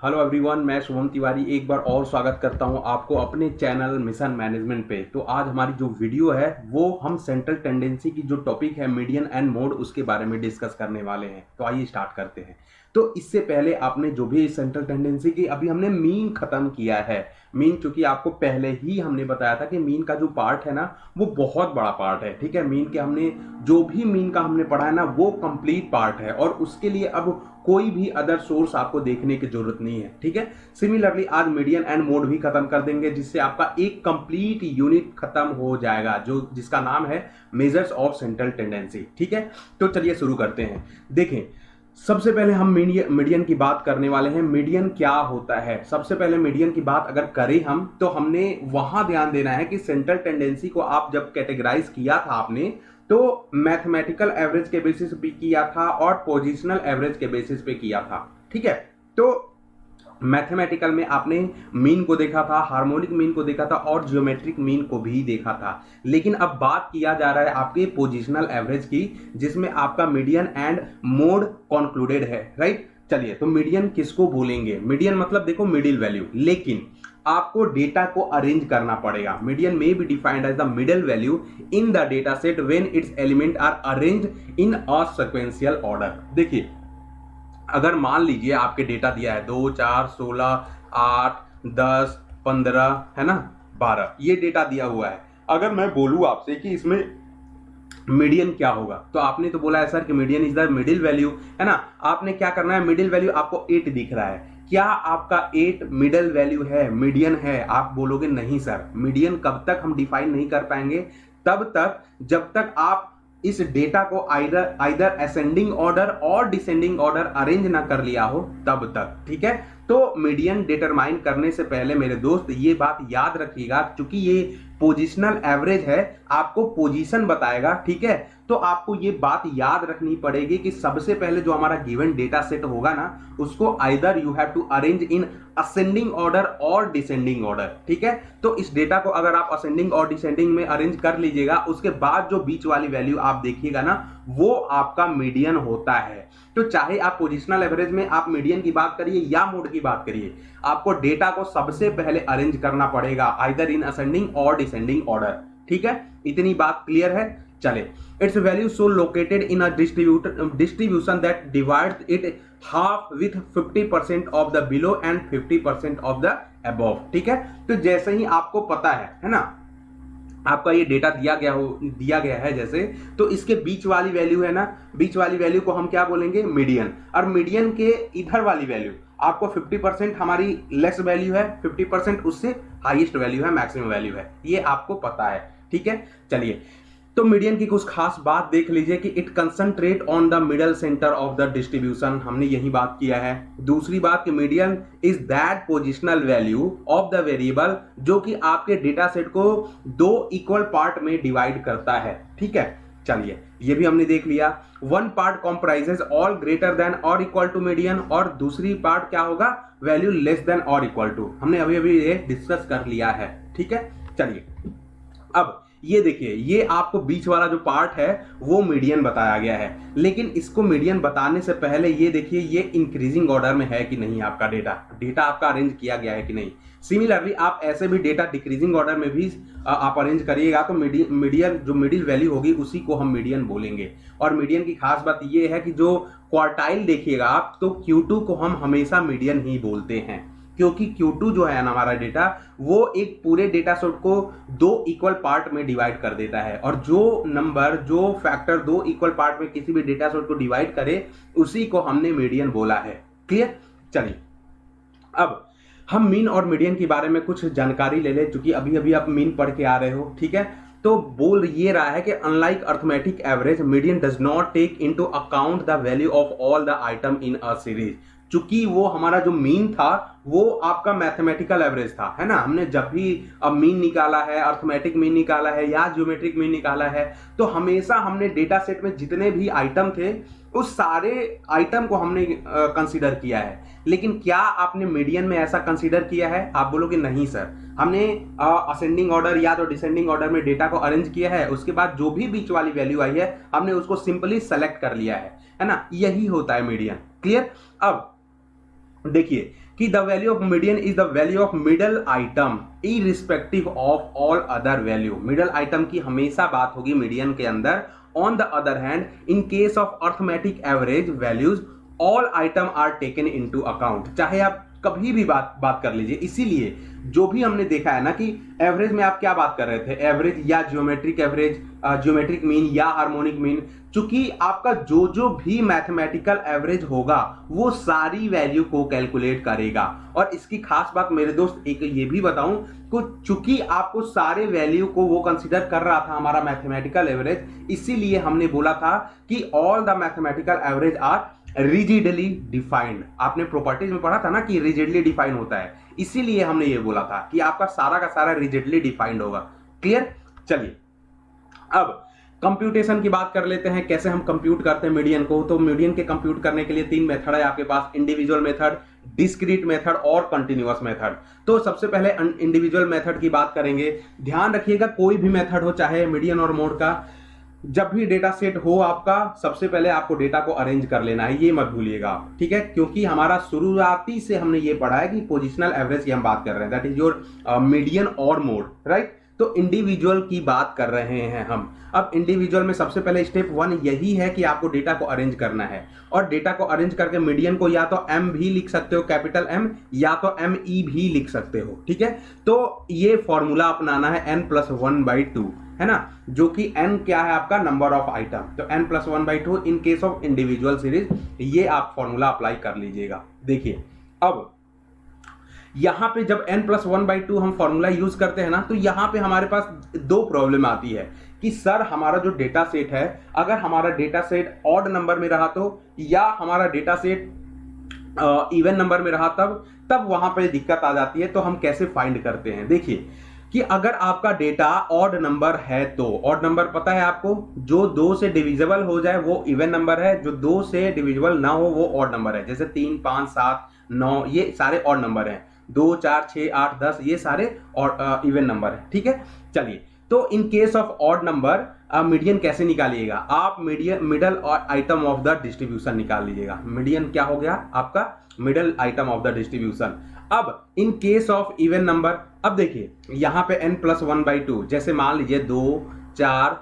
Hello everyone, मैं शुभम तिवारी एक बार और स्वागत करता हूं आपको अपने चैनल मिशन मैनेजमेंट पे। तो आज हमारी जो वीडियो है वो हम सेंट्रल टेंडेंसी की जो टॉपिक है मीडियन एंड मोड उसके बारे में डिस्कस करने वाले हैं। तो आइए स्टार्ट करते हैं। तो इससे पहले आपने जो भी सेंट्रल टेंडेंसी की अभी हमने मीन खत्म किया है। मीन चूंकि आपको पहले ही हमने बताया था कि मीन का जो पार्ट है ना वो बहुत बड़ा पार्ट है। ठीक है, मीन के हमने जो भी मीन का हमने पढ़ा है ना वो कंप्लीट पार्ट है और उसके लिए अब कोई भी अदर सोर्स आपको देखने की जरूरत नहीं है। ठीक है, सिमिलरली आज मीडियन एंड मोड भी खत्म कर देंगे जिससे आपका एक कंप्लीट यूनिट खत्म हो जाएगा जो जिसका नाम है मेजर्स ऑफ सेंट्रल टेंडेंसी। ठीक है, तो चलिए शुरू करते हैं। देखें, सबसे पहले हम मीडियन की बात करने वाले हैं। मीडियन क्या होता है? सबसे पहले मीडियन की बात अगर करें हम तो हमने वहां ध्यान देना है कि सेंट्रल टेंडेंसी को आप जब कैटेगराइज किया था आपने तो मैथमेटिकल एवरेज के बेसिस पे किया था और पोजिशनल एवरेज के बेसिस पे किया था। ठीक है, तो मैथमेटिकल में आपने मीन को देखा था, हार्मोनिक मीन को देखा था और जियोमेट्रिक मीन को भी देखा था। लेकिन अब बात किया जा रहा है आपके पोजिशनल एवरेज की जिसमें आपका मीडियन एंड मोड कंक्लूडेड है। राइट, चलिए, तो मीडियन किसको बोलेंगे? मीडियन मतलब देखो मिडिल वैल्यू, लेकिन आपको डेटा को अरेंज करना पड़ेगा। मीडियन में be defined as the middle value in the data set when it's element are arranged in a sequential order. देखिए, अगर मान लीजिए आपके डेटा दिया है 2, 4, 16, 8, 10, 15 है ना, 12, ये डेटा दिया हुआ है। अगर मैं बोलूं आपसे कि इसमें मीडियन क्या होगा तो आपने तो बोला है सर कि median is the middle value, है ना। आपने क्या करना है, मिडिल वैल्यू आपको 8 दिख रहा है, क्या आपका 8 मिडिल वैल्यू है, मीडियन है? आप बोलोगे नहीं सर, मीडियन कब तक हम डिफाइन नहीं कर पाएंगे, तब तक जब तक आप इस डेटा को आइदर असेंडिंग ऑर्डर और डिसेंडिंग ऑर्डर अरेंज ना कर लिया हो तब तक। ठीक है, तो मीडियन डिटरमाइन करने से पहले मेरे दोस्त ये बात याद रखिएगा, क्योंकि ये पोजिशनल एवरेज है, आपको पोजीशन बताएगा। ठीक है, तो आपको ये बात याद रखनी पड़ेगी कि सबसे पहले जो हमारा गिवन डेटा सेट होगा ना उसको either you have to arrange in ascending order और डिसेंडिंग ऑर्डर। ठीक है, तो इस डेटा को अगर आप असेंडिंग और डिसेंडिंग में अरेंज कर लीजिएगा उसके बाद जो बीच वाली वैल्यू आप देखिएगा ना वो आपका मीडियन होता है। तो चाहे आप पोजिशनल एवरेज में आप मीडियन की बात करिए या मोड की बात करिए, आपको डेटा को सबसे पहले अरेंज करना पड़ेगा आइदर इन असेंडिंग और डिसेंडिंग ऑर्डर। ठीक है, इतनी बात क्लियर है। चले, it's value so located in a distribution that divides it half with 50% of the below and 50% of the above. ठीक है, तो जैसे ही आपको पता है ना, आपका ये डेटा दिया गया है जैसे, तो इसके बीच वाली वैल्यू है ना, बीच वाली वैल्यू को हम क्या बोलेंगे, मीडियन। और मीडियन के इधर वाली वैल्यू आपको 50% हमारी लेस वैल्यू है, 50% उससे हाईएस्ट वैल्यू है, मैक्सिमम वैल्यू है, ये आपको पता है। ठीक है, चलिए, तो मीडियन की कुछ खास बात देख लीजिए कि it concentrate on the middle centre of the distribution, हमने यही बात किया है। दूसरी बात कि median is that positional value of the variable जो कि आपके डेटा सेट को 2 इक्वल पार्ट में डिवाइड करता है। ठीक है, चलिए, ये भी हमने देख लिया। One part comprises all greater than और इक्वल टू मीडियन और दूसरी पार्ट क्या होगा, वैल्यू लेस देन और इक्वल टू, हमने अभी अभी ये डिस्कस कर लिया है। ठीक है, चलिए, अब ये देखिए, ये आपको बीच वाला जो पार्ट है वो मीडियन बताया गया है, लेकिन इसको मीडियन बताने से पहले ये देखिए ये इंक्रीजिंग ऑर्डर में है कि नहीं, आपका डेटा आपका अरेंज किया गया है कि नहीं। सिमिलरली आप ऐसे भी डेटा डिक्रीजिंग ऑर्डर में भी आप अरेंज करिएगा तो मीडियन जो मिडिल वैल्यू होगी उसी को हम मीडियन बोलेंगे। और मीडियन की खास बात ये है कि जो क्वार्टाइल देखिएगा आप तो Q2 को हम हमेशा मीडियन ही बोलते हैं, क्योंकि Q2 जो है ना हमारा डेटा वो एक पूरे डेटा सेट को 2 इक्वल पार्ट में डिवाइड कर देता है, और जो फैक्टर 2 इक्वल पार्ट में किसी भी डेटा सेट को डिवाइड करे उसी को हमने मीडियन बोला है। क्लियर? चलिए, अब हम मीन और मीडियन के बारे में कुछ जानकारी ले लें, क्योंकि अभी अभी आप मीन पढ़ के आ रहे हो। ठीक है, तो बोल ये रहा है कि unlike arithmetic average median does not take into account the value of all the item in a series. चूंकि वो हमारा जो मीन था वो आपका मैथमेटिकल एवरेज था, है ना। हमने जब भी अब मीन निकाला है, अर्थमेटिक मीन निकाला है या ज्योमेट्रिक मीन निकाला है, तो हमेशा हमने डेटा सेट में जितने भी आइटम थे उस सारे आइटम को हमने कंसीडर किया है। लेकिन क्या आपने मीडियन में ऐसा कंसीडर किया है? आप बोलोगे नहीं सर, हमने असेंडिंग ऑर्डर या तो डिसेंडिंग ऑर्डर में डेटा को अरेंज किया है, उसके बाद जो भी बीच वाली वैल्यू आई है हमने उसको सिंपली सेलेक्ट कर लिया है ना। यही होता है मीडियन। क्लियर? अब देखिए, कि the value of median is the value of middle item irrespective of all other value. Middle item की हमेशा बात होगी मीडियन के अंदर। On the other hand, in case of arithmetic average values all item are taken into account. चाहे आप कभी भी बात कर लीजिए। इसीलिए जो भी हमने देखा है ना कि एवरेज में आप क्या बात कर रहे थे, एवरेज या ज्योमेट्रिक एवरेज, ज्योमेट्रिक मीन या हार्मोनिक मीन, चूंकि आपका जो जो भी मैथमेटिकल एवरेज होगा वो सारी वैल्यू को कैलकुलेट करेगा। और इसकी खास बात मेरे दोस्त एक ये भी बताऊं कि चूंकि आपको सारे वैल्यू को वो कंसीडर कर रहा था हमारा मैथमेटिकल एवरेज, इसीलिए हमने बोला था कि all the mathematical average are rigidly defined. आपने प्रॉपर्टीज में पढ़ा था ना कि रिजिडली डिफाइंड होता है, इसीलिए हमने ये बोला था कि आपका सारा का सारा रिजिडली डिफाइंड होगा। क्लियर? चलिए अब कंप्यूटेशन की बात कर लेते हैं, कैसे हम कंप्यूट करते हैं मीडियन को। तो मीडियन के कंप्यूट करने के लिए 3 मेथड है आपके पास, इंडिविजुअल मेथड, डिस्क्रीट मेथड और कंटिन्यूअस मेथड। तो सबसे पहले इंडिविजुअल मेथड की बात करेंगे। ध्यान रखिएगा कोई भी मेथड हो, चाहे मीडियन और मोड का, जब भी डेटा सेट हो आपका, सबसे पहले आपको डेटा को अरेंज कर लेना है, ये मत भूलिएगा आप, ठीक है? क्योंकि हमारा शुरुआती से हमने ये पढ़ा है कि पोजिशनल एवरेज की हम बात कर रहे हैं, दैट इज योर मीडियन और मोड, राइट? तो इंडिविजुअल की बात कर रहे हैं हम। अब इंडिविजुअल में सबसे पहले स्टेप 1 यही है कि आपको डेटा को अरेंज करना है। और डेटा को अरेंज करके मीडियन को या तो एम भी लिख सकते हो, कैपिटल एम, या तो एम ई भी लिख सकते हो, ठीक है? तो ये फॉर्मूला अपनाना है n+1/2, है ना, जो कि n क्या है आपका, नंबर ऑफ आइटम। तो n+1/2 in case of individual series, ये आप फॉर्मूला अप्लाई कर लीजिएगा। देखिए अब यहां पे जब n+1/2 हम फॉर्मूला यूज करते हैं ना, तो यहां पे हमारे पास 2 प्रॉब्लम आती है कि सर हमारा जो डेटा सेट है, अगर हमारा डेटा सेट ऑड नंबर में रहा तो, या हमारा डेटा सेट इवन नंबर में रहा तब वहां पे दिक्कत आ जाती है। तो हम कैसे फाइंड करते हैं? देखिए कि अगर आपका डेटा ऑड नंबर है तो ऑड नंबर पता है आपको, जो 2 से डिविजिबल हो जाए वो इवन नंबर है, जो 2 से डिविजिबल ना हो वो ऑड नंबर है। जैसे 3, 5, 7, 9 ये सारे ऑड नंबर हैं, 2, 4, 6, 8, 10 ये सारे और इवन नंबर है, ठीक है? चलिए, तो इन case of odd number median कैसे निकालिएगा? आप मिडल और आइटम ऑफ द डिस्ट्रीब्यूशन निकाल लीजिएगा। मीडियन क्या हो गया आपका, middle item of the distribution. अब in case of even number, अब देखिए यहां पे n+1/2, जैसे मान लीजिए 2, 4,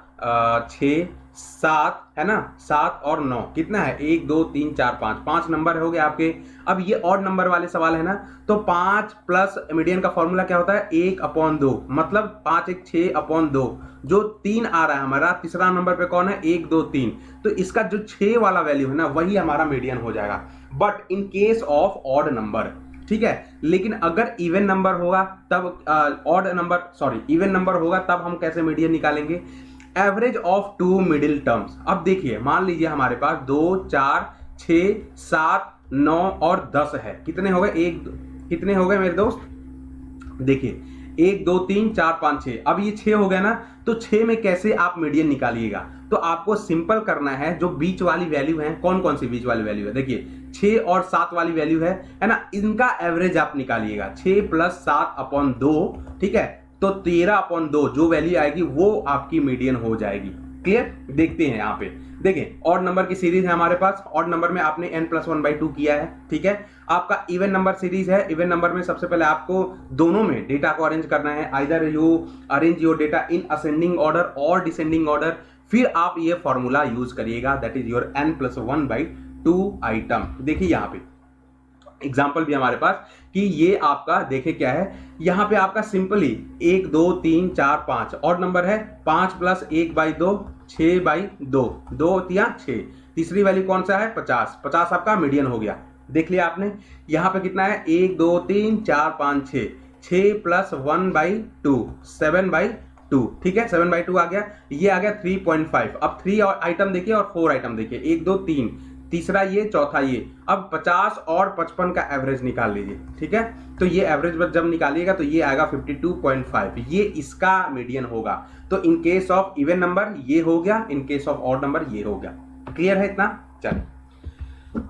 6, 7 है ना, 7 और 9 कितना है, 1, 2, 3, 4, 5 नंबर हो गए आपके। अब ये ऑड नंबर वाले सवाल है ना, तो 5 प्लस मीडियन का फॉर्मूला क्या होता है, 1/2, मतलब 5 1 6/2, जो 3 आ रहा है हमारा, तीसरा नंबर पे कौन है, 1 2 3, तो इसका जो 6 वाला वैल्यू है ना, वही हमारा मीडियन हो जाएगा। But in case of odd number, ठीक है? लेकिन अगर इवन नंबर होगा तब odd number, sorry even number होगा तब हम कैसे मीडियन निकालेंगे? Average of 2 middle terms. अब देखिए मान लीजिए हमारे पास 2, 4, 6, 7, 9 और 10 है। कितने हो गए, कितने हो गए मेरे दोस्त? देखिए 1 2 3 4 5 6, अब ये 6 हो गया ना, तो 6 में कैसे आप मीडियन निकालिएगा? तो आपको सिंपल करना है, जो बीच वाली वैल्यू है, कौन कौन सी बीच वाली वैल्यू है, देखिए 6 और 7 वाली वैल्यू है ना, इनका एवरेज आप निकालिएगा। 6 + 7/2, ठीक है? तो 13/2 जो वैल्यू आएगी वो आपकी मीडियन हो जाएगी। क्लियर? देखते हैं यहाँ पे, देखिए ऑड नंबर की सीरीज है हमारे पास, ऑड नंबर में आपने n+1/2 किया है, ठीक है? आपका इवन नंबर सीरीज है, इवन नंबर में सबसे पहले आपको दोनों में डेटा को अरेंज करना है, either you arrange your data in ascending order और डिसेंडिंग ऑर्डर, फिर आप ये फॉर्मूला यूज करिएगा, that is your n+1/2 item. देखिए यहाँ पे एग्जाम्पल भी हमारे पास कि ये आपका देखे क्या है, यहाँ पे आपका सिंपली 1 2 3 4 5 ऑड नंबर है, 5 + 1/2 6/2, 2 3 6, तीसरी वैल्यू कौन सा है, 50 आपका मीडियन हो गया। देख लिया आपने, यहाँ पे कितना है, 1 2 3 4 5 6, 6 + 1/2 7/2, ठीक है? 7/2 आ गया, ये आ गया 3.5। अब 3 और आइटम देखिए और 4 आइटम देखिए, 1 2 3, तीसरा ये, चौथा ये। अब 50 और 55 का एवरेज निकाल लीजिए, ठीक है? तो ये एवरेज जब निकालिएगा तो ये आएगा 52.5, ये इसका मीडियन होगा। तो इन केस ऑफ इवन नंबर ये हो गया, इन केस ऑफ ऑड नंबर ये हो गया। क्लियर है इतना? चलिए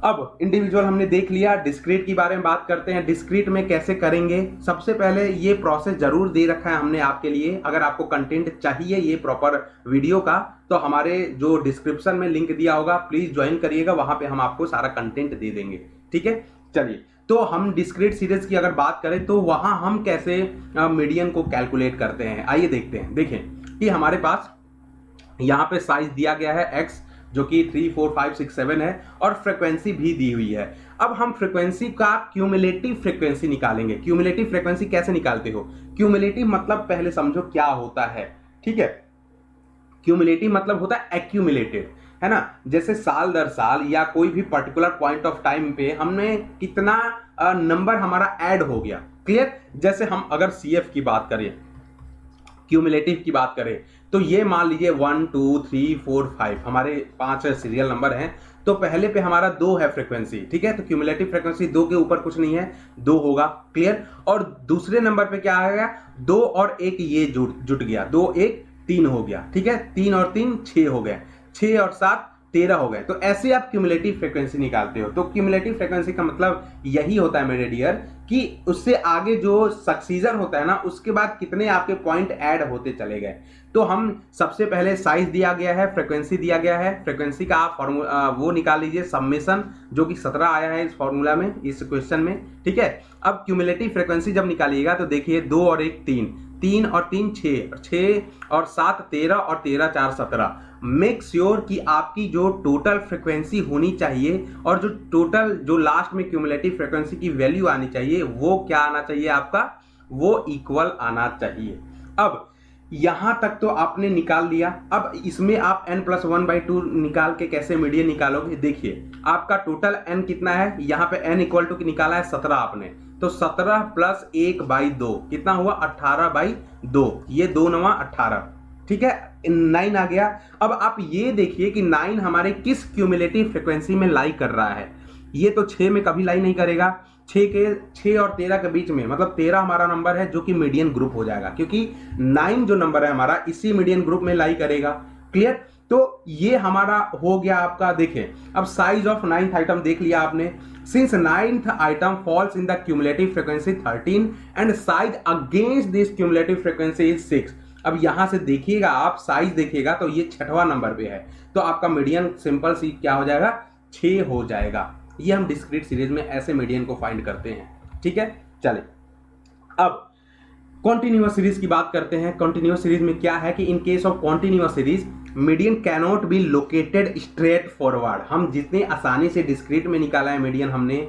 अब इंडिविजुअल हमने देख लिया, डिस्क्रीट की बारे में बात करते हैं। डिस्क्रीट में कैसे करेंगे? सबसे पहले ये प्रोसेस जरूर दे रखा है हमने आपके लिए, अगर आपको कंटेंट चाहिए ये प्रॉपर वीडियो का, तो हमारे जो डिस्क्रिप्शन में लिंक दिया होगा प्लीज ज्वाइन करिएगा, वहां पे हम आपको सारा कंटेंट दे देंगे, ठीक है? चलिए तो हम डिस्क्रीट सीरीज की अगर बात करें तो वहां हम कैसे मीडियन को कैलकुलेट करते हैं, आइए देखते हैं। देखें कि हमारे पास यहाँ पे साइज दिया गया है x, जो कि 3 4 5 6 7 है, और फ्रीक्वेंसी भी दी हुई है। अब हम फ्रीक्वेंसी का क्यूमुलेटिव फ्रीक्वेंसी निकालेंगे। क्यूमुलेटिव फ्रीक्वेंसी कैसे निकालते हो? क्यूमुलेटिव मतलब पहले समझो क्या होता है, ठीक है। क्यूमुलेटिव मतलब होता है एक्यूमुलेटेड, है ना। जैसे साल दर साल या कोई भी पर्टिकुलर पॉइंट ऑफ टाइम पे हमने कितना नंबर हमारा ऐड हो गया, क्लियर। जैसे हम अगर सीएफ की बात करें, क्यूमुलेटिव की बात करें, तो ये मान लीजिए 1 2 3 4 5 हमारे 5 सीरियल नंबर हैं। तो पहले पे हमारा 2 है फ्रीक्वेंसी, ठीक है। तो क्यूमुलेटिव फ्रीक्वेंसी 2 के ऊपर कुछ नहीं है, 2 होगा, क्लियर। और दूसरे नंबर पे क्या आ गया? 2 और 1 ये जुट गया, 2 1 3 हो गया, ठीक है। 3 और 3 6 हो गए, 6 और 7 13 हो गए। तो ऐसे आप क्यूमुलेटिव फ्रीक्वेंसी निकालते हो। तो क्यूमुलेटिव फ्रीक्वेंसी का मतलब यही होता है मेरे डियर, कि उससे आगे जो सक्सीजर होता है ना, उसके बाद कितने आपके पॉइंट ऐड होते चले गए। तो हम सबसे पहले साइज दिया गया है, फ्रीक्वेंसी दिया गया है, फ्रीक्वेंसी का आप फॉर्मूला वो निकाल लीजिए, समेशन, जो कि 17 आया है इस फॉर्मूला में, इस क्वेश्चन में, ठीक है। अब क्यूमुलेटिव फ्रीक्वेंसी जब निकालिएगा तो देखिए 2 और 1 3, 3 और 3 6, 6 और 7 13, और 13 4 17। मेक श्योर कि आपकी जो टोटल फ्रीक्वेंसी होनी चाहिए और जो टोटल जो लास्ट में क्यूमुलेटिव फ्रीक्वेंसी की वैल्यू आनी चाहिए, वो क्या आना चाहिए आपका? वो इक्वल आना चाहिए। अब यहां तक तो आपने निकाल लिया। अब इसमें आप n+1/2 निकाल के कैसे मीडियन निकालोगे? देखिए आपका टोटल n कितना है, यहाँ पे n इक्वल टू निकाला है 17 आपने, तो 17 प्लस 1/2 कितना हुआ? 18/2, ये 2 9 18, ठीक है, 9 आ गया। अब आप ये देखिए कि 9 हमारे किस क्यूमुलेटिव फ्रीक्वेंसी में लाई कर रहा है। ये तो 6 में कभी लाई नहीं करेगा, 6 और 13 के बीच में, मतलब 13 हमारा नंबर है जो कि मीडियन ग्रुप हो जाएगा, क्योंकि 9 जो नंबर है हमारा इसी मीडियन ग्रुप में लाई करेगा, क्लियर। तो ये हमारा हो गया आपका। देखिए अब साइज ऑफ 9th आइटम देख लिया आपने। Since 9th item falls in the cumulative frequency 13 and size against this cumulative frequency is 6। अब यहां से देखिएगा, आप साइज देखिएगा तो ये 6वां नंबर पे है, तो आपका मीडियन सिंपल सी क्या हो जाएगा? 6 हो जाएगा। ये हम डिस्क्रीट सीरीज में ऐसे मीडियन को फाइंड करते हैं, ठीक है। चलिए अब कॉन्टिन्यूअस सीरीज की बात करते हैं। कॉन्टिन्यूअस सीरीज में क्या है कि इन case of continuous series median cannot be located straight forward. हम जितनी आसानी से डिस्क्रीट में निकाला है मीडियन हमने,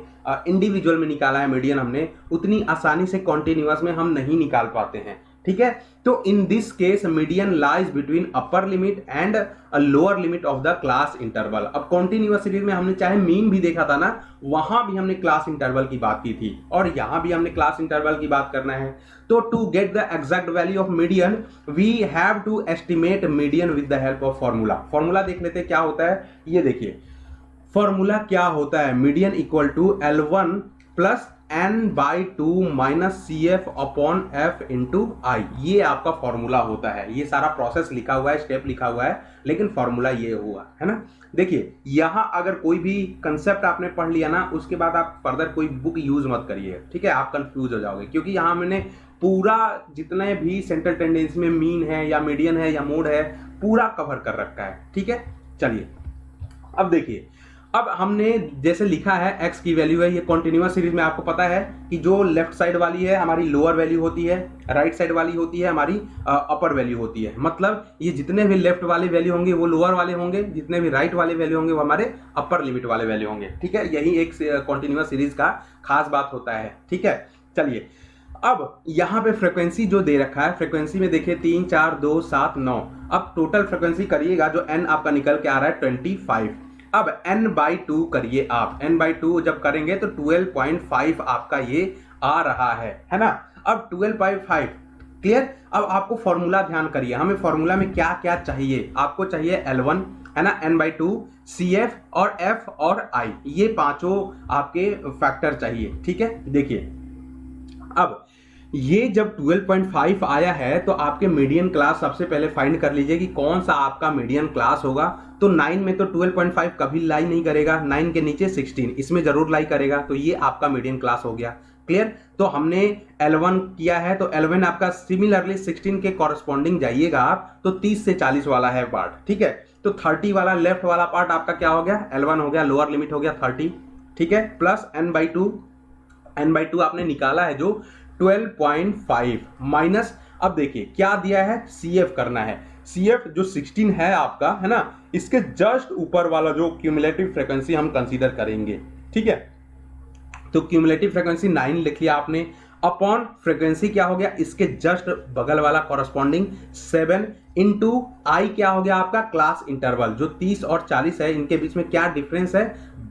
इंडिविजुअल में निकाला है मीडियन हमने, उतनी आसानी से कॉन्टिन्यूअस में हम नहीं निकाल पाते हैं, ठीक है। तो in this case median lies between upper limit and lower limit of the class interval. अब कॉन्टिन्यूअस सीरीज में हमने चाहे मीन भी देखा था ना, वहां भी हमने क्लास इंटरवल की बात की थी, और यहां भी हमने क्लास इंटरवल की बात करना है। तो to get the exact value of median we have to estimate median with the help of formula. Formula देख लेते हैं क्या होता है। ये देखिए फॉर्मूला क्या होता है, median equal to L1 plus n/2 minus CF upon F into I. ये आपका फॉर्मूला होता है। ये सारा प्रोसेस लिखा हुआ है, स्टेप लिखा हुआ है, लेकिन फॉर्मूला ये हुआ है ना। देखिए यहां अगर कोई भी कंसेप्ट आपने पढ़ लिया ना, उसके बाद आप फर्दर कोई बुक यूज मत करिए, ठीक है, आप कंफ्यूज हो जाओगे, क्योंकि यहां मैंने पूरा जितने भी सेंट्रल टेंडेंसी में मीन है या मीडियन है या मोड है, पूरा कवर कर रखा है, ठीक है। चलिए अब देखिए, अब हमने जैसे लिखा है x की वैल्यू है, ये कॉन्टिन्यूअस सीरीज में आपको पता है कि जो लेफ्ट साइड वाली है हमारी लोअर वैल्यू होती है, राइट साइड वाली होती है हमारी अपर वैल्यू होती है। मतलब ये जितने भी लेफ्ट वाले वैल्यू होंगे वो लोअर वाले होंगे, जितने भी राइट वाले वैल्यू होंगे वो हमारे अपर लिमिट वाले वैल्यू होंगे, ठीक है। यही एक कॉन्टिन्यूअस सीरीज का खास बात होता है, ठीक है। चलिए अब यहाँ पे फ्रीक्वेंसी जो दे रखा है, फ्रीक्वेंसी में देखिए 3 4 2 7 9। अब टोटल फ्रीक्वेंसी करिएगा, जो n आपका निकल के आ रहा है 25। अब n/2 करिए आप, n/2 जब करेंगे तो 12.5 आपका ये आ रहा है ना। अब 12.5 क्लियर। अब आपको फॉर्मूला ध्यान करिए, हमें फॉर्मूला में क्या क्या चाहिए। आपको चाहिए L1 है ना, n/2, CF और F और I, ये पांचों आपके फैक्टर चाहिए, ठीक है। देखिए अब ये जब 12.5 आया है तो आपके मीडियन क्लास सबसे पहले फाइंड कर लीजिए कि कौन सा आपका मीडियन क्लास होगा। तो 9 में तो 12.5 कभी लाई नहीं करेगा, 9 के नीचे 16 इसमें जरूर लाई करेगा, तो ये आपका मीडियन क्लास हो गया, क्लियर। तो हमने L1 किया है, तो L1 आपका सिमिलरली 16 के कॉरेस्पॉन्डिंग जाइएगा आप, तो 30 से 40 वाला है पार्ट, ठीक है। तो 30 वाला लेफ्ट वाला पार्ट आपका क्या हो गया, L1 हो गया, लोअर लिमिट हो गया 30, ठीक है, प्लस n/2 n/2 आपने निकाला है जो 12.5 माइनस, अब देखिए क्या दिया है, CF करना है। CF जो 16 है आपका, है ना, इसके जस्ट ऊपर वाला जो क्यूमुलेटिव फ्रीक्वेंसी हम कंसीडर करेंगे, ठीक है। तो क्यूमुलेटिव फ्रीक्वेंसी 9 लिख लिया आपने, अपॉन फ्रीक्वेंसी क्या हो गया, इसके जस्ट बगल वाला कॉरस्पॉन्डिंग 7 इंटू आई क्या हो गया आपका क्लास इंटरवल, जो 30 और 40 है, इनके बीच में क्या डिफरेंस है,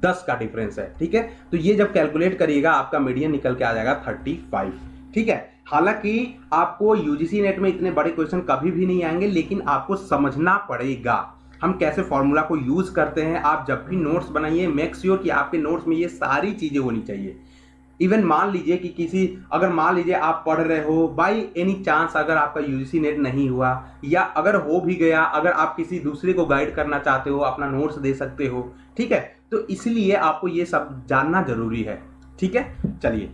10 का डिफरेंस है, ठीक है। तो ये जब कैलकुलेट करिएगा आपका मीडियन निकल के आ जाएगा 35, ठीक है। हालांकि आपको यूजीसी नेट में इतने बड़े क्वेश्चन कभी भी नहीं आएंगे, लेकिन आपको समझना पड़ेगा हम कैसे फॉर्मूला को यूज करते हैं। आप जब भी नोट्स बनाइए, मेक श्योर कि आपके नोट्स में ये सारी चीजें होनी चाहिए। इवन मान लीजिए कि अगर मान लीजिए आप पढ़ रहे हो, बाई एनी चांस अगर आपका यूजीसी नेट नहीं हुआ, या अगर हो भी गया, अगर आप किसी दूसरे को गाइड करना चाहते हो, अपना नोट्स दे सकते हो, ठीक है। तो इसलिए आपको ये सब जानना जरूरी है, ठीक है। चलिए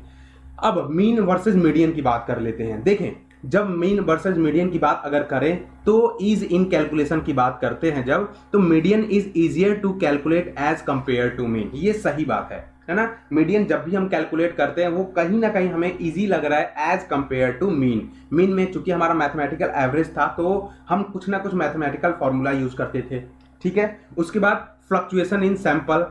अब मीन वर्सेस मीडियन की बात कर लेते हैं। देखें, जब मीन वर्सेस मीडियन की बात अगर करें तो ईज इन कैलकुलेशन की बात करते हैं जब, तो median is easier to calculate as compare to mean, ये सही बात है ना। मीडियन जब भी हम कैलकुलेट करते हैं वो कहीं ना कहीं हमें इजी लग रहा है as compare to mean. Mean में चूंकि हमारा मैथमेटिकल एवरेज था तो हम कुछ ना कुछ मैथमेटिकल फॉर्मूला यूज करते थे, ठीक है। उसके बाद फ्लक्चुएशन इन सैंपल,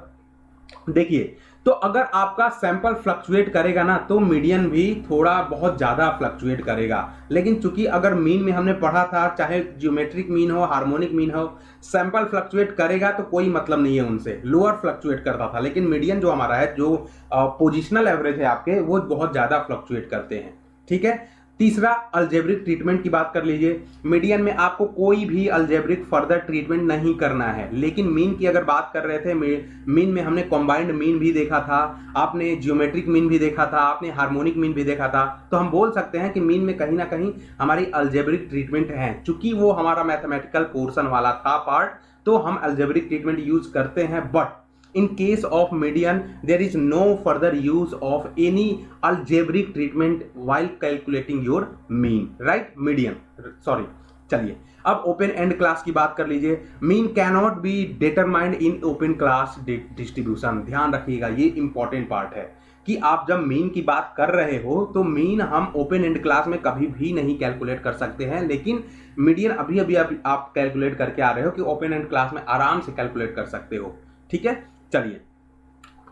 देखिए तो अगर आपका सैंपल फ्लक्चुएट करेगा ना तो मीडियन भी थोड़ा बहुत ज्यादा फ्लक्चुएट करेगा। लेकिन चूंकि अगर मीन में हमने पढ़ा था, चाहे ज्योमेट्रिक मीन हो, हार्मोनिक मीन हो, सैंपल फ्लक्चुएट करेगा तो कोई मतलब नहीं है उनसे, लोअर फ्लक्चुएट करता था। लेकिन मीडियन जो हमारा है, जो पोजिशनल एवरेज है आपके, वो बहुत ज्यादा फ्लक्चुएट करते हैं, ठीक है। तीसरा अलजेब्रिक ट्रीटमेंट की बात कर लीजिए। मीडियन में आपको कोई भी अलजेब्रिक फर्दर ट्रीटमेंट नहीं करना है। लेकिन मीन की अगर बात कर रहे थे, मीन में हमने कॉम्बाइंड मीन भी देखा था, आपने जियोमेट्रिक मीन भी देखा था, आपने हार्मोनिक मीन भी देखा था। तो हम बोल सकते हैं कि मीन में कहीं ना कहीं हमारी अलजेब्रिक ट्रीटमेंट है। चूंकि वो हमारा मैथमेटिकल पोर्शन वाला था पार्ट, तो हम अलजेब्रिक ट्रीटमेंट यूज करते हैं। But in case of median there is no further use of any algebraic treatment while calculating your mean, right, median, sorry। चलिए अब ओपन एंड क्लास की बात कर लीजिए। Mean cannot be determined in open class distribution, ध्यान रखिएगा, ये important part है कि आप जब मीन की बात कर रहे हो तो मीन हम ओपन एंड क्लास में कभी भी नहीं कैलकुलेट कर सकते हैं। लेकिन मीडियन अभी अभी आप कैलकुलेट करके आ रहे हो कि ओपन एंड क्लास में आराम से कैलकुलेट कर सकते हो, ठीक है। चलिए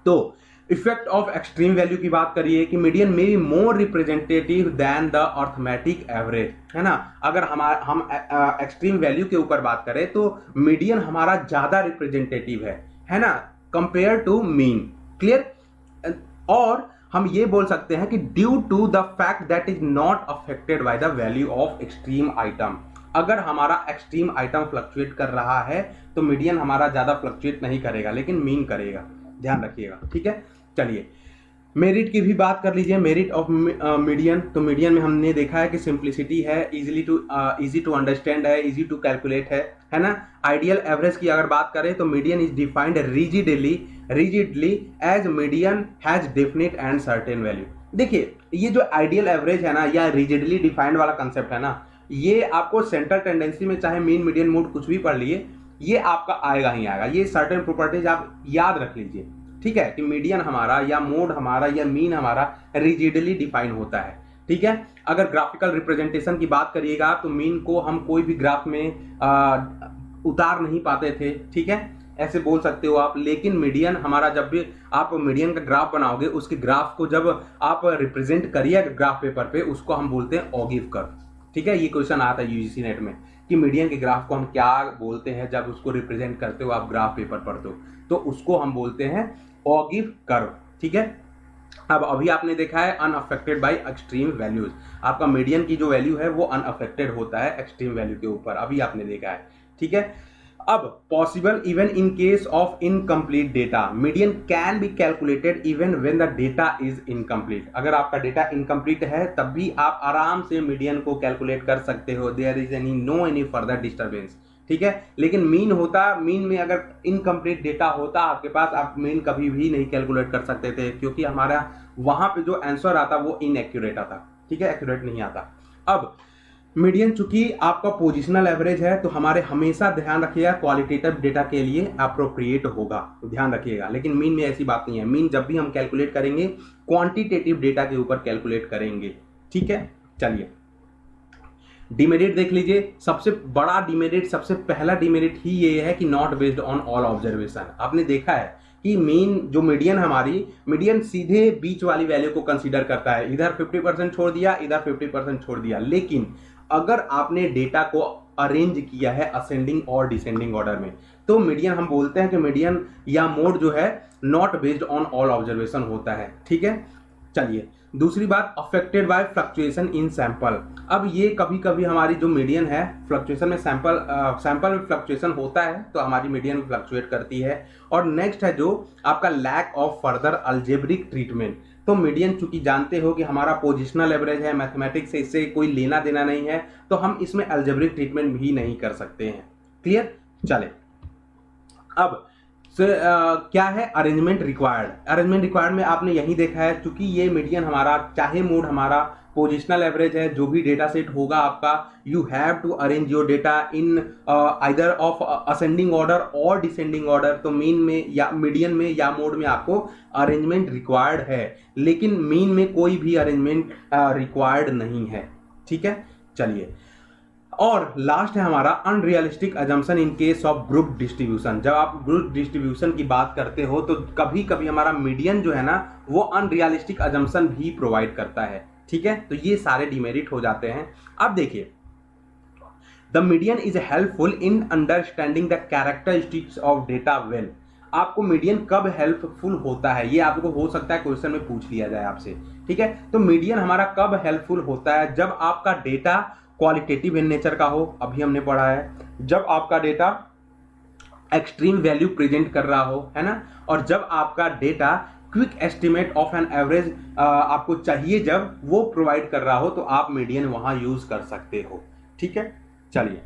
तो इफेक्ट ऑफ एक्सट्रीम वैल्यू की बात करिए कि मीडियन में be more representative than the arithmetic average, है ना। अगर हम एक्सट्रीम वैल्यू के ऊपर बात करें तो मीडियन हमारा ज्यादा रिप्रेजेंटेटिव है ना, कंपेयर टू मीन, क्लियर। और हम ये बोल सकते हैं कि due to the fact that is not affected by the value of extreme item. अगर हमारा एक्सट्रीम आइटम फ्लक्चुएट कर रहा है तो मीडियन हमारा ज्यादा फ्लक्चुएट नहीं करेगा, लेकिन मीन करेगा, ध्यान रखिएगा, ठीक है। चलिए मेरिट की भी बात कर लीजिए। मेरिट ऑफ मीडियन, तो मीडियन में हमने देखा है कि सिंप्लिसिटी है, इजी टू अंडरस्टैंड है, इजी टू कैलकुलेट है ना। आइडियल एवरेज की अगर बात करें तो median is defined rigidly as median has definite and certain value. देखिए ये जो आइडियल एवरेज है ना, या रिजिडली डिफाइंड वाला कंसेप्ट है ना, ये आपको सेंट्रल टेंडेंसी में चाहे मीन मीडियन मोड कुछ भी पढ़ लिए, ये आपका आएगा ही आएगा। ये सर्टेन प्रॉपर्टीज आप याद रख लीजिए, ठीक है, कि मीडियन हमारा या मोड हमारा या मीन हमारा रिजिडली डिफाइन होता है, ठीक है। अगर ग्राफिकल रिप्रेजेंटेशन की बात करिएगा तो मीन को हम कोई भी ग्राफ में उतार नहीं पाते थे, ठीक है, ऐसे बोल सकते हो आप। लेकिन मीडियन हमारा, जब भी आप मीडियन का ग्राफ बनाओगे, उसके ग्राफ को जब आप रिप्रेजेंट करिए ग्राफ पेपर पे, उसको हम बोलते हैं ऑगिव कर्व, ठीक है। ये क्वेश्चन आता है यूजीसी नेट में कि मीडियन के ग्राफ को हम क्या बोलते हैं जब उसको रिप्रेजेंट करते हो आप ग्राफ पेपर पढ़ते हो, तो उसको हम बोलते हैं ऑगिव कर्व, ठीक है। अब अभी आपने देखा है अनअफेक्टेड बाय एक्सट्रीम वैल्यूज, आपका मीडियन की जो वैल्यू है वो अनअफेक्टेड होता है एक्सट्रीम वैल्यू के ऊपर, अभी आपने देखा है, ठीक है। अब possible even in case of incomplete data, median can be calculated even when the data is incomplete. अगर आपका डेटा इनकम्प्लीट है तब भी आप आराम से मीडियन को कैलकुलेट कर सकते हो, there is any further disturbance, ठीक है। लेकिन मीन में अगर इनकम्प्लीट डेटा होता आपके पास, आप मीन कभी भी नहीं कैलकुलेट कर सकते थे, क्योंकि हमारा वहां पे जो आंसर आता वो इनएक्यूरेट आता, ठीक है, एक्यूरेट नहीं आता। अब मीडियन चूंकि आपका पोजिशनल एवरेज है तो हमारे हमेशा ध्यान रखिएगा क्वालिटेटिव डेटा के लिए अप्रोप्रिएट होगा, ध्यान रखिएगा। लेकिन मीन में ऐसी बात नहीं है, मीन जब भी हम कैलकुलेट करेंगे क्वांटिटेटिव डेटा के ऊपर कैलकुलेट करेंगे, ठीक है। चलिए डिमेरिट देख लीजिए। सबसे बड़ा डिमेरिट, सबसे पहला डिमेरिट ही ये है कि not based on all observation. आपने देखा है कि मीन जो मीडियन, हमारी मीडियन सीधे बीच वाली वैल्यू को कंसीडर करता है, इधर 50% छोड़ दिया, इधर 50% छोड़ दिया। लेकिन अगर आपने डेटा को अरेंज किया है असेंडिंग और डिसेंडिंग ऑर्डर में, तो मीडियन, हम बोलते हैं कि मीडियन या मोड जो है not based on all observation होता है, ठीक है। चलिए दूसरी बात, affected by fluctuation in sample. अब ये कभी कभी हमारी जो मीडियन है फ्लक्चुएशन में, सैंपल में फ्लक्चुएशन होता है तो हमारी मीडियन फ्लक्चुएट करती है। और नेक्स्ट है जो आपका lack of further algebraic treatment. तो मीडियन चूंकि जानते हो कि हमारा पोजिशनल एवरेज है, मैथमेटिक्स से इससे कोई लेना देना नहीं है, तो हम इसमें अलजेब्रिक ट्रीटमेंट भी नहीं कर सकते हैं। क्लियर। चले अब क्या है अरेंजमेंट रिक्वायर्ड। अरेंजमेंट रिक्वायर्ड में आपने यही देखा है, चूंकि ये मीडियन हमारा, चाहे मोड हमारा पोजिशनल एवरेज है, जो भी डेटा सेट होगा आपका, you have to arrange your data in either of ascending order और डिसेंडिंग ऑर्डर। तो मीन में या मीडियन में या मोड में आपको अरेंजमेंट रिक्वायर्ड है, लेकिन मीन में कोई भी अरेंजमेंट रिक्वायर्ड नहीं है, ठीक है। चलिए और लास्ट है हमारा unrealistic assumption in case of group distribution. जब आप ग्रुप डिस्ट्रीब्यूशन की बात करते हो तो कभी कभी हमारा मीडियन जो है ना वो अनरियलिस्टिक अजम्पशन भी प्रोवाइड करता है, ठीक है। तो ये सारे डिमेरिट हो जाते हैं। अब देखिए, the median is helpful in understanding the characteristics of data well. आपको मीडियन कब हेल्पफुल होता है, ये आपको हो सकता है क्वेश्चन में पूछ लिया जाए आपसे, ठीक है। तो मीडियन हमारा कब हेल्पफुल होता है, जब आपका डेटा क्वालिटेटिव इन नेचर का हो, अभी हमने पढ़ा है, जब आपका डेटा एक्सट्रीम वैल्यू प्रेजेंट कर रहा हो, है ना, और जब आपका data quick estimate of an average आपको चाहिए, जब वो प्रोवाइड कर रहा हो, तो आप मीडियन वहां यूज कर सकते हो, ठीक है। चलिए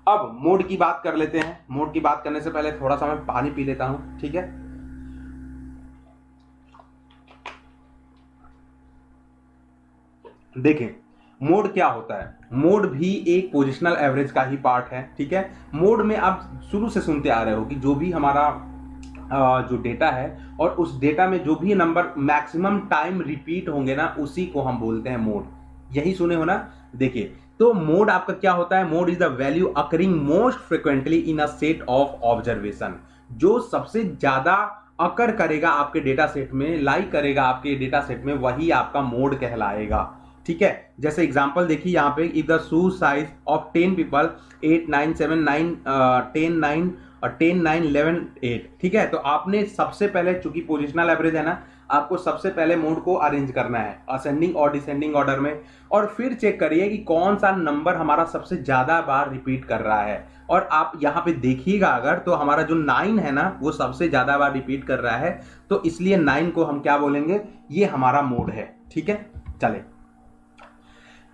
अब मोड की बात कर लेते हैं। मोड की बात करने से पहले थोड़ा सा मैं पानी पी लेता हूं, ठीक है। देखें मोड क्या होता है, मोड भी एक पोजिशनल एवरेज का ही पार्ट है, ठीक है। मोड में आप शुरू से सुनते आ रहे हो कि जो भी हमारा जो डेटा है और उस डेटा में जो भी नंबर मैक्सिमम टाइम रिपीट होंगे ना, उसी को हम बोलते हैं मोड। यही सुने हो ना। देखिए तो मोड आपका क्या होता है, mode is the value occurring most frequently in a set of observation. जो सबसे ज्यादा अकर करेगा आपके डेटा सेट में, लाइक करेगा आपके डेटा सेट में, वही आपका मोड कहलाएगा, ठीक है। जैसे एग्जांपल देखिए यहाँ पे, if the shoe size of 10 people 8 9 7 9 10 9 और 10 9 11 8, ठीक है। तो आपने सबसे पहले, चूंकि पोजिशनल एवरेज है ना, आपको सबसे पहले मोड को अरेंज करना है असेंडिंग और डिसेंडिंग ऑर्डर में, और फिर चेक करिए कि कौन सा नंबर हमारा सबसे ज्यादा बार रिपीट कर रहा है। और आप यहाँ पे देखिएगा अगर, तो हमारा जो 9 है ना वो सबसे ज्यादा बार रिपीट कर रहा है, तो इसलिए 9 को हम क्या बोलेंगे, ये हमारा मोड है, ठीक है। चले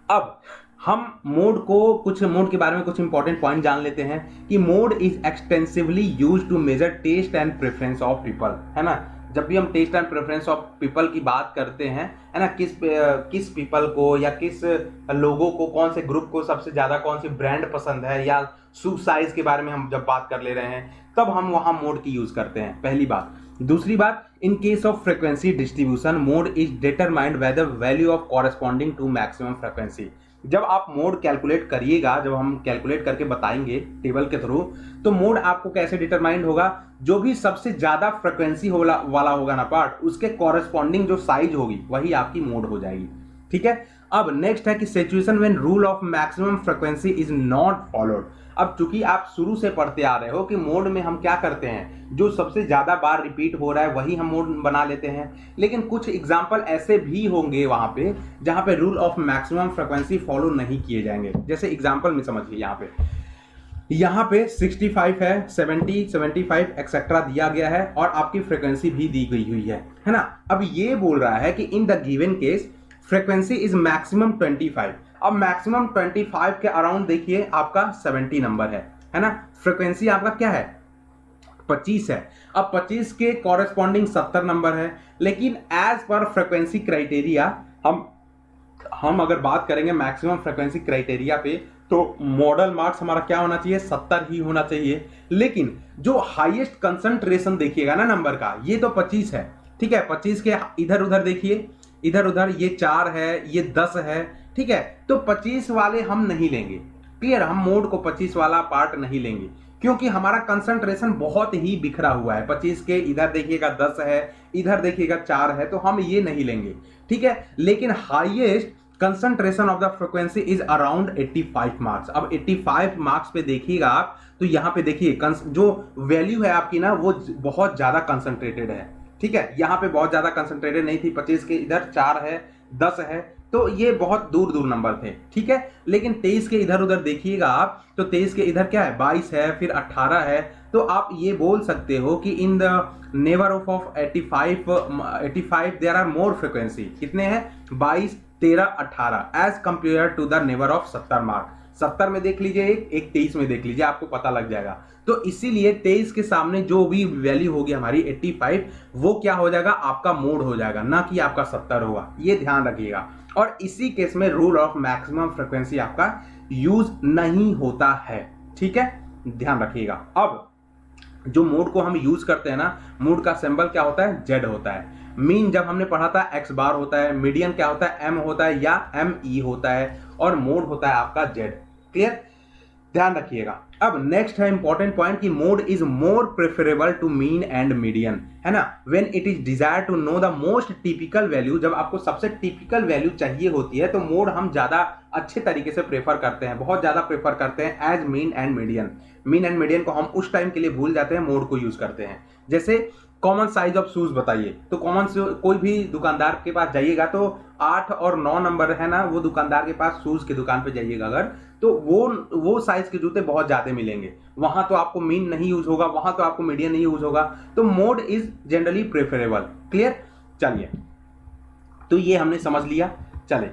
अब हम कुछ मोड के बारे में कुछ इंपॉर्टेंट पॉइंट जान लेते हैं कि mode is extensively used to measure taste and preference of people, है ना। जब भी हम taste and preference of people की बात करते हैं, है ना, किस पीपल को या किस लोगों को, कौन से ग्रुप को सबसे ज्यादा कौन सी ब्रांड पसंद है, या शू साइज के बारे में हम जब बात कर ले रहे हैं, तब हम वहां मोड की यूज करते हैं, पहली बात। दूसरी बात, in case of frequency distribution mode is determined by the value of corresponding to maximum frequency. जब आप मोड कैलकुलेट करिएगा, जब हम कैलकुलेट करके बताएंगे टेबल के थ्रू, तो मोड आपको कैसे डिटरमाइंड होगा, जो भी सबसे ज्यादा फ्रीक्वेंसी वाला होगा ना पार्ट, उसके कॉरेस्पॉन्डिंग जो साइज होगी वही आपकी मोड हो जाएगी, ठीक है। अब नेक्स्ट है कि situation when rule of maximum frequency is not followed. अब चूंकि आप शुरू से पढ़ते आ रहे हो कि मोड में हम क्या करते हैं, जो सबसे ज्यादा बार रिपीट हो रहा है वही हम मोड बना लेते हैं, लेकिन कुछ एग्जांपल ऐसे भी होंगे वहां पे जहां पे rule of maximum frequency follow नहीं किए जाएंगे। जैसे एग्जांपल में समझिए, यहाँ पे 65 है, 70 75 एक्सेट्रा दिया गया है, और आपकी फ्रीक्वेंसी भी दी गई हुई है ना। अब ये बोल रहा है कि in the given case frequency is maximum 25। अब मैक्सिमम 25 के अराउंड देखिए आपका 70 नंबर है ना। फ्रीक्वेंसी आपका क्या है, 25 है। अब 25 के कॉरेस्पॉन्डिंग 70 नंबर है, लेकिन एज पर फ्रीक्वेंसी क्राइटेरिया हम हम अगर बात करेंगे मैक्सिमम फ्रीक्वेंसी क्राइटेरिया पे, तो मॉडल मार्क्स हमारा क्या होना चाहिए, 70 ही होना चाहिए। लेकिन जो हाईएस्ट कंसंट्रेशन देखिएगा ना नंबर का, ये तो 25 है, ठीक है। 25 के इधर उधर देखिए, इधर उधर ये 4 है, ये 10 है, ठीक है। तो 25 वाले हम नहीं लेंगे, क्लियर। हम मोड को 25 वाला पार्ट नहीं लेंगे, क्योंकि हमारा कंसंट्रेशन बहुत ही बिखरा हुआ है। 25 के इधर देखिएगा 10 है, इधर देखिएगा 4 है, तो हम ये नहीं लेंगे, ठीक है। लेकिन highest concentration of the frequency is around 85 marks. अब 85 मार्क्स पे देखिएगा आप, तो यहां पे देखिए जो वैल्यू है आपकी ना, वो बहुत ज्यादा कंसंट्रेटेड है, ठीक है। यहां पे बहुत ज्यादा कंसंट्रेटेड नहीं थी, 25 के इधर 4 है, 10 है, तो ये बहुत दूर दूर नंबर थे, ठीक है। लेकिन 23 के इधर उधर देखिएगा आप, तो 23 के इधर क्या है, 22 है, फिर 18 है। तो आप ये बोल सकते हो कि in the neighbour of 85 there are more frequency. कितने हैं, 22, 13, 18 as compare to the neighbour of 70 mark. 70 में देख लीजिए, एक 23 में देख लीजिए, आपको पता लग जाएगा। तो इसीलिए 23 के सामने जो भी वैल्यू होगी हमारी 85, वो क्या हो जाएगा, आपका मोड हो जाएगा, ना कि आपका 70 होगा। ये ध्यान रखिएगा। और इसी केस में रूल ऑफ मैक्सिमम फ्रीक्वेंसी आपका यूज नहीं होता है, ठीक है, ध्यान रखिएगा। अब जो मोड को हम यूज करते हैं ना, मोड का सिंबल क्या होता है, जेड होता है। मीन जब हमने पढ़ा था एक्स बार होता है, मीडियन क्या होता है, एम होता है या एम ई होता है, और मोड होता है आपका जेड, क्लियर, ध्यान रखिएगा। अब नेक्स्ट है इंपॉर्टेंट पॉइंट कि mode is more preferable to mean and median, है ना। When it is desire to know the most typical value, जब आपको सबसे टिपिकल वैल्यू चाहिए होती है, तो मोड हम ज्यादा अच्छे तरीके से प्रेफर करते हैं, बहुत ज्यादा प्रेफर करते हैं as mean and median. Mean and median को हम उस टाइम के लिए भूल जाते हैं, मोड को यूज करते हैं। जैसे कॉमन साइज ऑफ शूज बताइए, तो कोई भी दुकानदार के पास जाइएगा, तो 8 और 9 नंबर है ना, वो दुकानदार के पास शूज की दुकान पे जाइएगा अगर, तो वो साइज के जूते बहुत ज्यादा मिलेंगे। वहां तो आपको मीन नहीं यूज होगा, वहां तो आपको मीडियन नहीं यूज होगा। तो mode is generally preferable, clear. चलिए, तो ये हमने समझ लिया। चले,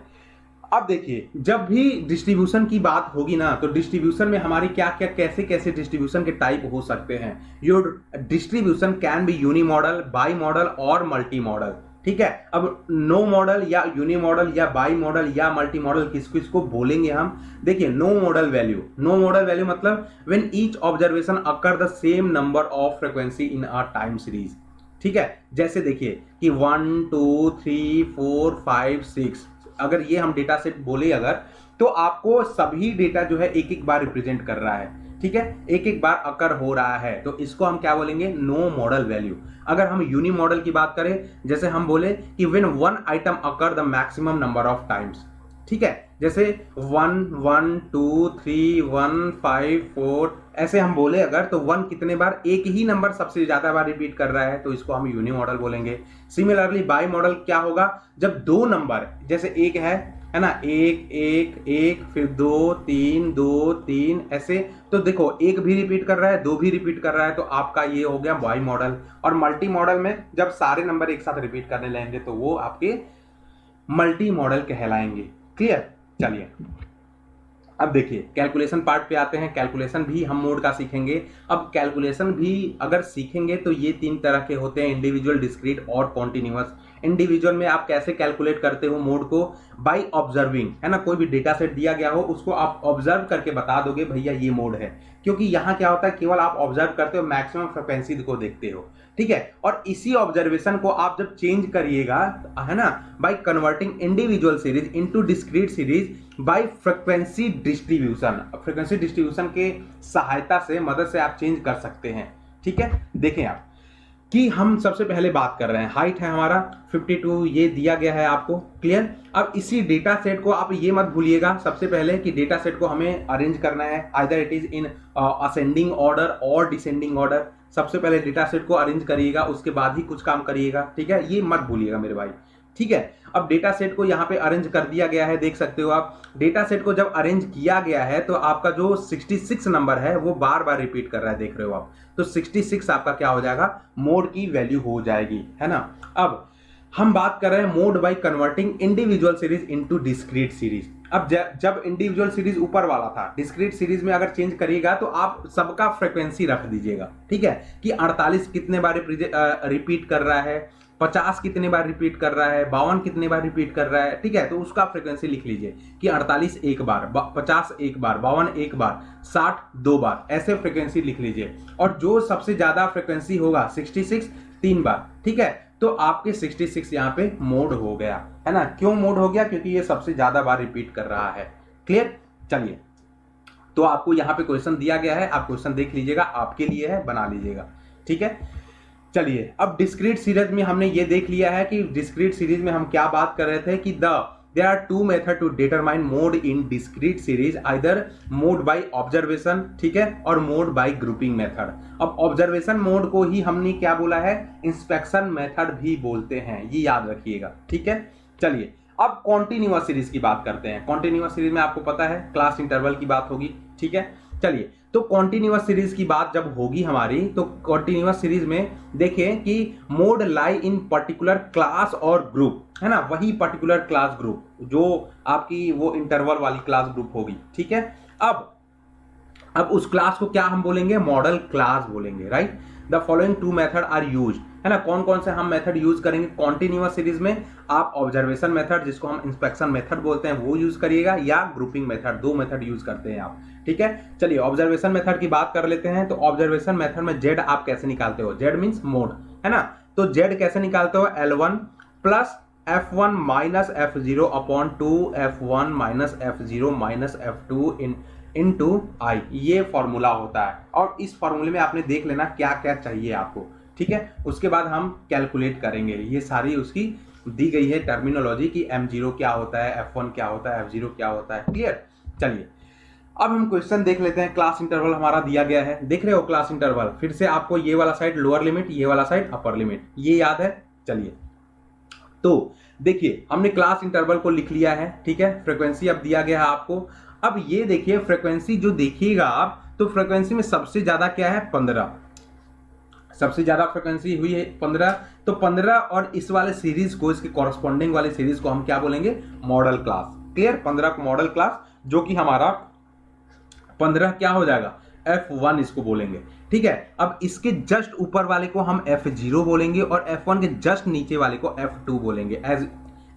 अब देखिए, जब भी डिस्ट्रीब्यूशन की बात होगी ना, तो डिस्ट्रीब्यूशन में हमारी क्या क्या कैसे कैसे डिस्ट्रीब्यूशन के टाइप हो सकते हैं। Your distribution can be unimodal, bimodal और मल्टी मॉडल, ठीक है। अब नो मॉडल या यूनी मॉडल या बाई मॉडल या मल्टी मॉडल किस किसको बोलेंगे हम, देखिए। नो मॉडल वैल्यू मतलब when each observation occur the same number of frequency in a time series, ठीक है। जैसे देखिए कि 1 2 3 4 5 6, अगर ये हम डेटा सेट बोले अगर, तो आपको सभी डेटा जो है एक एक बार रिप्रेजेंट कर रहा है, ठीक है, एक एक बार अकर हो रहा है, तो इसको हम क्या बोलेंगे, नो मॉडल वैल्यू। अगर हम यूनी मॉडल की बात करें, जैसे हम बोले कि when one item occur the maximum number of times, ठीक है, जैसे 1 1 2 3 1 5 4, ऐसे हम बोले अगर, तो 1 कितने बार, एक ही नंबर सबसे ज्यादा बार रिपीट कर रहा है, तो इसको हम यूनी मॉडल बोलेंगे। सिमिलरली बाई मॉडल क्या होगा, जब दो नंबर, जैसे एक है ना, 1 1 1, फिर 2 3 2 3, ऐसे, तो देखो एक भी रिपीट कर रहा है, दो भी रिपीट कर रहा है, तो आपका ये हो गया बाई मॉडल। और मल्टी मॉडल में जब सारे नंबर एक साथ रिपीट करने लगेंगे, तो वो आपके मल्टी मॉडल कहलाएंगे, क्लियर। चलिए, अब देखिए कैलकुलेशन पार्ट पे आते हैं। कैलकुलेशन भी हम मोड का सीखेंगे। अब कैलकुलेशन भी अगर सीखेंगे तो ये 3 तरह के होते हैं, इंडिविजुअल, डिस्क्रीट और कॉन्टिन्यूअस। इंडिविजुअल में आप कैसे कैलकुलेट करते हो मोड को, बाय ऑब्जर्विंग, है ना। कोई भी डेटा सेट दिया गया हो, उसको आप ऑब्जर्व करके बता दोगे भैया ये मोड है, क्योंकि यहाँ क्या होता है, केवल आप ऑब्जर्व करते हो, मैक्सिमम फ्रीक्वेंसी को देखते हो, ठीक है। और इसी ऑब्जर्वेशन को आप जब चेंज करिएगा, है ना, by converting individual series into discrete series by frequency distribution के सहायता से, मदद से आप चेंज कर सकते हैं, ठीक है। देखें आप कि हम सबसे पहले बात कर रहे हैं, हाइट है हमारा 52, ये दिया गया है आपको, क्लियर। अब इसी डेटा सेट को आप ये मत भूलिएगा सबसे पहले कि डेटा सेट को हमें अरेंज करना है, either it is in ascending order और डिसेंडिंग ऑर्डर। सबसे पहले डेटा सेट को अरेंज करिएगा, उसके बाद ही कुछ काम करिएगा, ठीक है, ये मत भूलिएगा मेरे भाई, ठीक है। अब डेटा सेट को यहाँ पे अरेंज कर दिया गया है, देख सकते हो आप। डेटा सेट को जब अरेंज किया गया है, तो आपका जो 66 नंबर है वो बार बार रिपीट कर रहा है, देख रहे हो आप। तो 66 आपका क्या हो जाएगा, मोड की वैल्यू हो जाएगी, है ना। अब हम बात कर रहे हैं mode by converting individual series into discrete series. अब जब इंडिविजुअल सीरीज ऊपर वाला था, डिस्क्रीट सीरीज में अगर चेंज करिएगा तो आप सबका फ्रीक्वेंसी रख दीजिएगा, ठीक है, कि 48 कितने बार रिपीट कर रहा है, 50 कितने बार रिपीट कर रहा है, 52 कितने बार रिपीट कर रहा है, ठीक है। तो उसका फ्रीक्वेंसी लिख लीजिए कि 48 एक बार, 50 एक बार, 52 एक बार, 60 दो बार, ऐसे फ्रीक्वेंसी लिख लीजिए। और जो सबसे ज्यादा फ्रीक्वेंसी होगा 66 3 बार, ठीक है। तो आपके 66 यहाँ पे मोड हो गया है ना। क्यों मोड हो गया? क्योंकि ये सबसे ज्यादा बार रिपीट कर रहा है। क्लियर? चलिए, तो आपको यहाँ पे क्वेश्चन दिया गया है, आप क्वेश्चन देख लीजिएगा, आपके लिए है, बना लीजिएगा, ठीक है। चलिए, अब डिस्क्रीट सीरीज में हमने ये देख लिया है कि डिस्क्रीट सीरीज में हम क्या बात कर रहे थे कि there are two method to determine mode in discrete series, either mode by observation, ठीक है, और मोड बाय ग्रुपिंग मेथड। अब ऑब्जर्वेशन मोड को ही हमने क्या बोला है? इंस्पेक्शन मेथड भी बोलते हैं, ये याद रखिएगा, ठीक है। चलिए, अब कॉन्टिन्यूअस सीरीज की बात करते हैं। कॉन्टिन्यूअस सीरीज में आपको पता है क्लास इंटरवल की बात होगी, ठीक है। चलिए, तो कॉन्टिन्यूअस सीरीज की बात जब होगी हमारी, तो कॉन्टिन्यूअस सीरीज में देखिए कि मोड लाई इन पर्टिकुलर क्लास और ग्रुप, है ना, वही पर्टिकुलर क्लास ग्रुप जो आपकी वो इंटरवल वाली क्लास ग्रुप होगी, ठीक है। अब उस क्लास को क्या हम बोलेंगे? मॉडल क्लास बोलेंगे, right. The following two method are use, है ना। कौन कौन से हम मेथड यूज करेंगे कॉन्टिन्यूअस सीरीज में? आप ऑब्जर्वेशन मेथड, जिसको हम इंस्पेक्शन मेथड बोलते हैं, वो यूज करिएगा, या ग्रुपिंग मेथड, दो मेथड यूज करते हैं आप, ठीक है। चलिए, ऑब्जर्वेशन मेथड की बात कर लेते हैं। तो ऑब्जर्वेशन मेथड में जेड आप कैसे निकालते हो? जेड मीन्स मोड, है ना। तो जेड कैसे निकालते हो? L1 plus F1 minus F0 upon 2 F1 minus F0 minus F2 into I, ये फॉर्मूला होता है। और इस फॉर्मूले में आपने देख लेना क्या क्या चाहिए आपको, ठीक है। उसके बाद हम कैलकुलेट करेंगे, ये सारी उसकी दी गई है टर्मिनोलॉजी कि M0 क्या होता है, F1 क्या होता है, F0 क्या होता है। क्लियर? चलिए, अब हम क्वेश्चन देख लेते हैं। क्लास इंटरवल हमारा दिया गया है, देख रहे हो क्लास इंटरवल। फिर से आपको ये वाला साइड लोअर लिमिट, ये वाला साइड अपर लिमिट, ये याद है। चलिए, तो देखिए, हमने क्लास इंटरवल को लिख लिया है, ठीक है। फ्रीक्वेंसी अब दिया गया है आपको। अब ये देखिए फ्रीक्वेंसी जो देखिएगा आप, तो फ्रीक्वेंसी में सबसे ज्यादा क्या है? 15, सबसे ज्यादा फ्रीक्वेंसी हुई है 15। तो 15 और इस वाले सीरीज को, इसके कॉरस्पॉन्डिंग वाले सीरीज को हम क्या बोलेंगे? Modal class. क्लियर? 15 को मॉडल क्लास, जो कि हमारा 15 क्या हो जाएगा? F1 इसको बोलेंगे, ठीक है। अब इसके जस्ट ऊपर वाले को हम F0 बोलेंगे और F1 के जस्ट नीचे वाले को F2 बोलेंगे,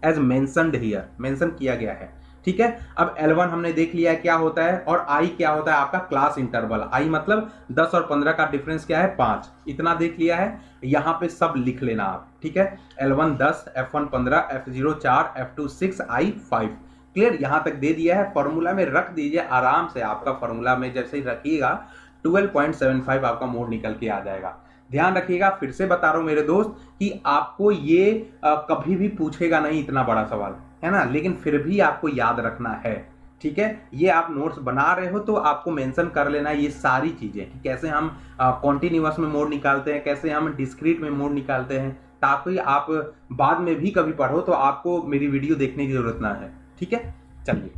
एज मेंशन्ड हियर, मेंशन किया गया है, ठीक है। अब L1 हमने देख लिया है क्या होता है, और I क्या होता है? आपका क्लास इंटरवल। I मतलब 10 और 15 का डिफरेंस क्या है? 5, इतना देख लिया है। यहां पे सब लिख लेना आप, ठीक है। L1 10, F1 15, F0 4, F2 6, I 5। Clear? यहां तक दे दिया है, फॉर्मूला में रख दीजिए आराम से। आपका फॉर्मूला में जैसे ही रखिएगा 12.75 आपका मोड निकल के आ जाएगा। ध्यान रखिएगा, फिर से बता रहा हूं मेरे दोस्त कि आपको ये कभी भी पूछेगा नहीं इतना बड़ा सवाल, है ना, लेकिन फिर भी आपको याद रखना है, ठीक है। ये आप नोट्स बना रहे हो तो आपको मेंशन कर लेना ये सारी चीजें कि कैसे हम कॉन्टिन्यूअस में मोड निकालते हैं, कैसे हम डिस्क्रीट में मोड निकालते हैं, ताकि आप बाद में भी कभी पढ़ो तो आपको मेरी वीडियो देखने की जरूरत ना है, ठीक है। चलिए,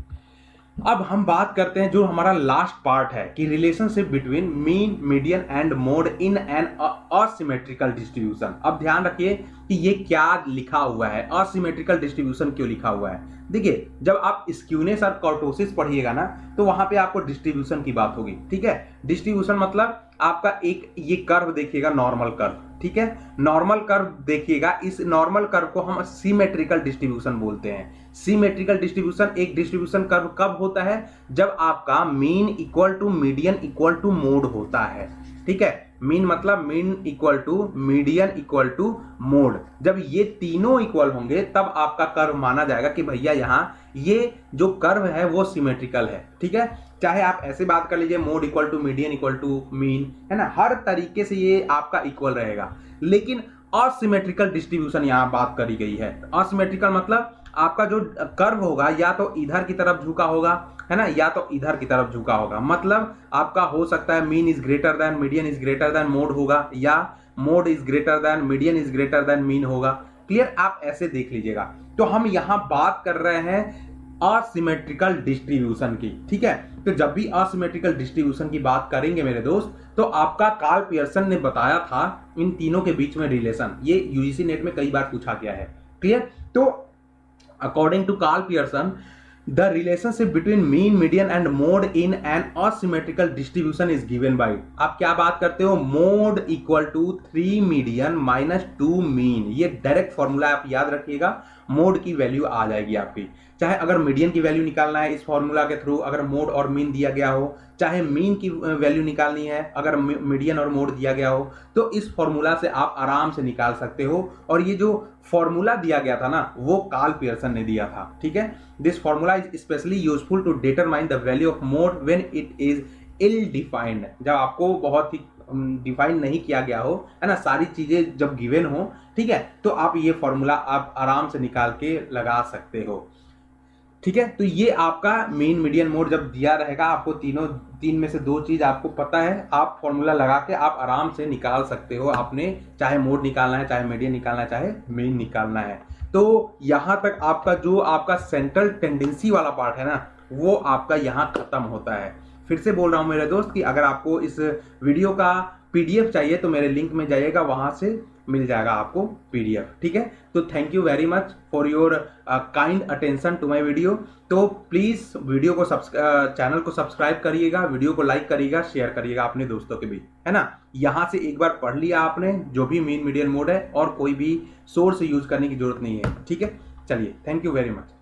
अब हम बात करते हैं जो हमारा लास्ट पार्ट है कि relationship between mean, median and mode in an asymmetrical distribution. अब ध्यान रखिए कि ये क्या लिखा हुआ है, असिमेट्रिकल डिस्ट्रीब्यूशन क्यों लिखा हुआ है। देखिए, जब आप स्क्यूनेस और कर्टोसिस पढ़िएगा ना, तो वहां पे आपको डिस्ट्रीब्यूशन की बात होगी, ठीक है। डिस्ट्रीब्यूशन मतलब आपका एक ये कर्व देखिएगा, नॉर्मल कर्व, ठीक है। नॉर्मल कर्व देखिएगा, इस नॉर्मल कर्व को हम सिमेट्रिकल डिस्ट्रीब्यूशन बोलते हैं। सिमेट्रिकल डिस्ट्रीब्यूशन, एक डिस्ट्रीब्यूशन कर्व कब होता है? जब आपका mean equal to median equal to mode होता है, ठीक है। मीन मतलब mean equal to median equal to mode, जब ये तीनों इक्वल होंगे तब आपका कर्व माना जाएगा कि भैया यहाँ ये जो कर्व है वो सिमेट्रिकल है, ठीक है। चाहे आप ऐसे बात कर लीजिए, mode equal to median equal to mean, है ना, हर तरीके से ये आपका इक्वल रहेगा। लेकिन असिमेट्रिकल डिस्ट्रीब्यूशन यहाँ बात करी गई है। असिमेट्रिकल मतलब आपका जो कर्व होगा या तो इधर की तरफ झुका होगा, है ना, या तो इधर की तरफ झुका होगा। मतलब आपका हो सकता है mean is greater than median is greater than mode होगा, या mode is greater than median is greater than mean होगा। क्लियर? आप ऐसे देख लीजिएगा। तो हम यहां बात कर रहे हैं असिमेट्रिकल डिस्ट्रीब्यूशन की, ठीक है। तो जब भी असिमेट्रिकल डिस्ट्रीब्यूशन की बात करेंगे मेरे दोस्त, तो आपका कार्ल पियर्सन ने बताया था इन तीनों के बीच में रिलेशन, ये यूजीसी नेट में कई बार पूछा गया है। क्लियर? तो according to Karl Pearson, the relationship between mean median and mode in an asymmetrical distribution is given by. आप क्या बात करते हो, mode equal to 3 median minus 2 mean. ये डायरेक्ट फॉर्मूला आप याद रखिएगा, मोड की वैल्यू आ जाएगी आपकी। चाहे अगर मीडियन की वैल्यू निकालना है इस फॉर्मूला के थ्रू, अगर मोड और मीन दिया गया हो, चाहे मीन की वैल्यू निकालनी है अगर मीडियन और मोड दिया गया हो, तो इस फॉर्मूला से आप आराम से निकाल सकते हो। और ये जो फॉर्मूला दिया गया था ना, वो कार्ल पियर्सन ने दिया था, ठीक है। This formula is specially useful to determine the value of mode when it is ill defined. जब आपको बहुत ही डिफाइन नहीं किया गया हो, है ना, सारी चीजें जब गिवन हो, ठीक है, तो आप ये फॉर्मूला आप आराम से निकाल के लगा सकते हो, ठीक है। तो ये आपका मीन मीडियन मोड जब दिया रहेगा, आपको तीन में से 2 चीज आपको पता है, आप फॉर्मूला लगा के आप आराम से निकाल सकते हो। आपने चाहे मोड निकालना है, चाहे मीडियन निकालना है, चाहे मीन निकालना है। तो यहां तक आपका जो आपका सेंट्रल टेंडेंसी वाला पार्ट है ना, वो आपका यहां खत्म होता है। फिर से बोल रहा हूं मेरे दोस्त कि अगर आपको इस वीडियो का पीडीएफ चाहिए तो मेरे लिंक में जाइएगा, वहां से मिल जाएगा आपको पीडीएफ, ठीक है। तो thank you very much for your kind attention to my video. तो प्लीज वीडियो को चैनल को सब्सक्राइब करिएगा, वीडियो को लाइक करिएगा, शेयर करिएगा अपने दोस्तों के बीच, है ना। यहां से एक बार पढ़ लिया आपने जो भी मीन मीडियन मोड है, और कोई भी सोर्स यूज करने की जरूरत नहीं है, ठीक है। चलिए, थैंक यू वेरी मच।